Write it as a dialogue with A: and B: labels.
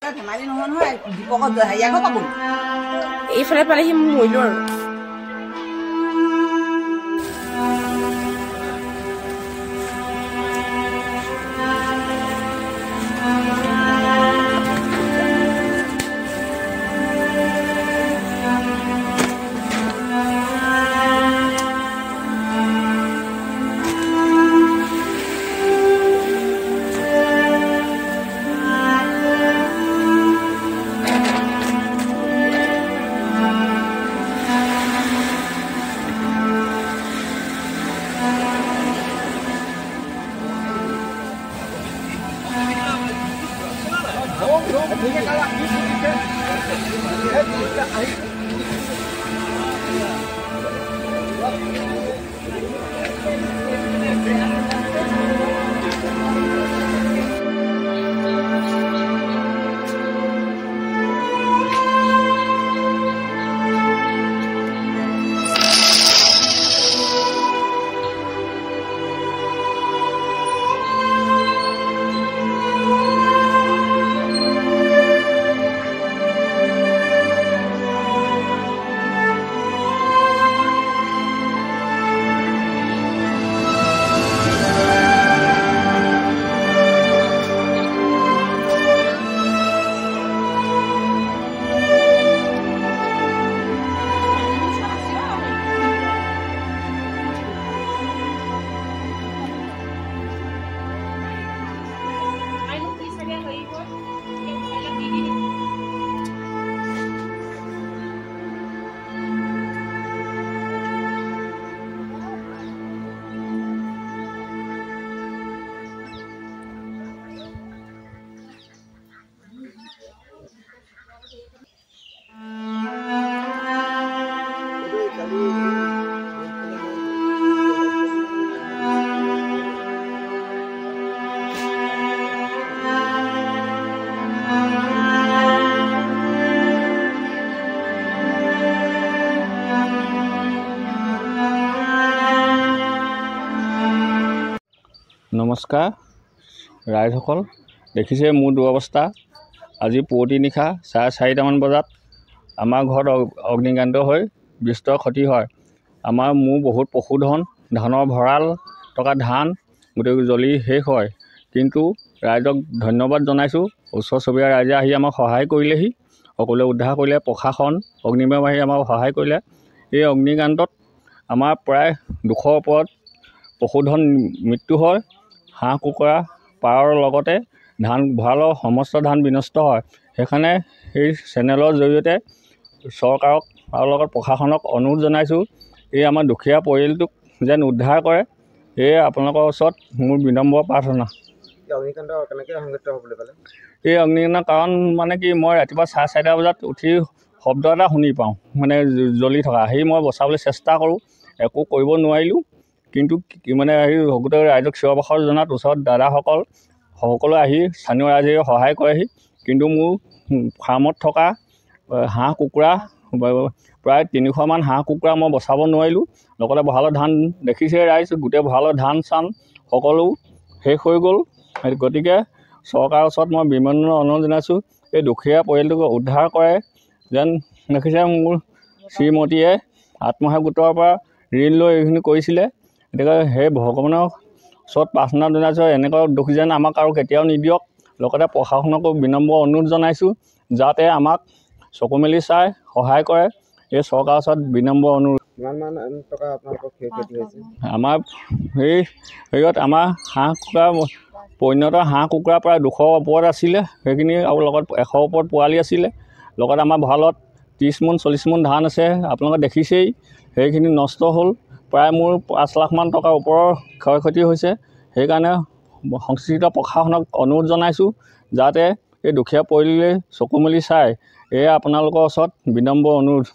A: ধেমালি নহয় নহয় দীপকত হেৰিয়া ঘৰ পাবো
B: এইফালে পালেহি মৰিলো আৰু
C: নমস্কাৰ ৰাইজসকল দেখিছে মোৰ দুৰৱস্থা আজি পুৱতি নিশা 4:30মান বজাত আমাৰ ঘৰত অগ্নিকাণ্ড হৈ বিস্তৰ ক্ষতি হয় আমাৰ মোৰ বহুত পশুধন ধানৰ ভঁৰাল টকা ধান গোটেই জ্বলি শেষ হয় কিন্তু ৰাইজক ধন্যবাদ জনাইছোঁ ওচৰ চুবুৰীয়া ৰাইজে আহি আমাক সহায় কৰিলেহি সকলোৱে উদ্ধাৰ কৰিলে প্ৰশাসন অগ্নিবিভাগ আহি আমাক সহায় কৰিলে এই অগ্নিকাণ্ডত আমাৰ প্ৰায় 200ৰ ওপৰত পশুধন মৃত্যু হয় হাঁহ কুকুৰা পাৰৰ লগতে ধান ভঁৰালৰ সমস্ত ধান বিনষ্ট হয় সেইকাৰণে এই চেনেলৰ জৰিয়তে চৰকাৰক আৰু লগত প্ৰশাসনক অনুৰোধ জনাইছোঁ এই আমাৰ দুখীয়া পৰিয়ালটোক যেন উদ্ধাৰ কৰে এই আপোনালোকৰ ওচৰত মোৰ বিনম্ৰ প্ৰাৰ্থনা
D: অগ্নিকাণ্ড কেনেকৈ সংঘটিত হ'বলৈ পালে
C: এই অগ্নিকাণ্ডৰ কাৰণ মানে কি মই ৰাতিপুৱা 4:30 বজাত উঠি শব্দ এটা শুনি পাওঁ মানে জ্বলি থকা সেই মই বচাবলৈ চেষ্টা কৰোঁ একো কৰিব নোৱাৰিলোঁ কিন্তু মানে গোটেই ৰাইজক চিঞৰ বাখৰ জনাত ওচৰত দাদাসকল সকলোৱে আহি স্থানীয় ৰাইজে সহায় কৰেহি কিন্তু মোৰ ফাৰ্মত থকা হাঁহ কুকুৰা প্ৰায় 300মান হাঁহ কুকুৰা মই বচাব নোৱাৰিলোঁ লগতে ভঁৰালৰ ধান দেখিছে ৰাইজ গোটেই ভঁৰালৰ ধান চান সকলো শেষ হৈ গ'ল গতিকে চৰকাৰৰ ওচৰত মই বিনম্ৰ অনুৰোধ জনাইছোঁ এই দুখীয়া পৰিয়ালটোক উদ্ধাৰ কৰে যেন দেখিছে মোৰ শ্ৰীমতীয়ে আত্মসহায়ক গোটৰ পৰা ঋণ লৈ এইখিনি কৰিছিলে গতিকে সেই ভগৱানৰ ওচৰত প্ৰাৰ্থনা জনাইছোঁ এনেকুৱা দুখ যেন আমাক আৰু কেতিয়াও নিদিয়ক লগতে প্ৰশাসনকো বিনম্ৰ অনুৰোধ জনাইছোঁ যাতে আমাক চকু মেলি চাই সহায় কৰে এই চৰকাৰৰ ওচৰত বিনম্ৰ অনুৰোধ
D: কিমানমান টকা আপোনালোকৰ ক্ষতি হৈছে
C: আমাৰ সেই হেৰিয়ত আমাৰ হাঁহ কুকুৰা পৰিণত হাঁহ কুকুৰা প্ৰায় 200ৰ ওপৰত আছিলে সেইখিনি আৰু লগত 100ৰ ওপৰত পোৱালি আছিলে লগত আমাৰ ভঁৰালত 30 মোন 40 মোন ধান আছে আপোনালোকে দেখিছেই সেইখিনি নষ্ট হ'ল প্ৰায় মোৰ 5 লাখমান টকাৰ ওপৰৰ ক্ষয় ক্ষতি হৈছে সেইকাৰণে সংশ্লিষ্ট প্ৰশাসনক অনুৰোধ জনাইছোঁ যাতে এই দুখীয়া পৰিয়ালে চকু মেলি চায় এয়া আপোনালোকৰ ওচৰত বিনম্ৰ অনুৰোধ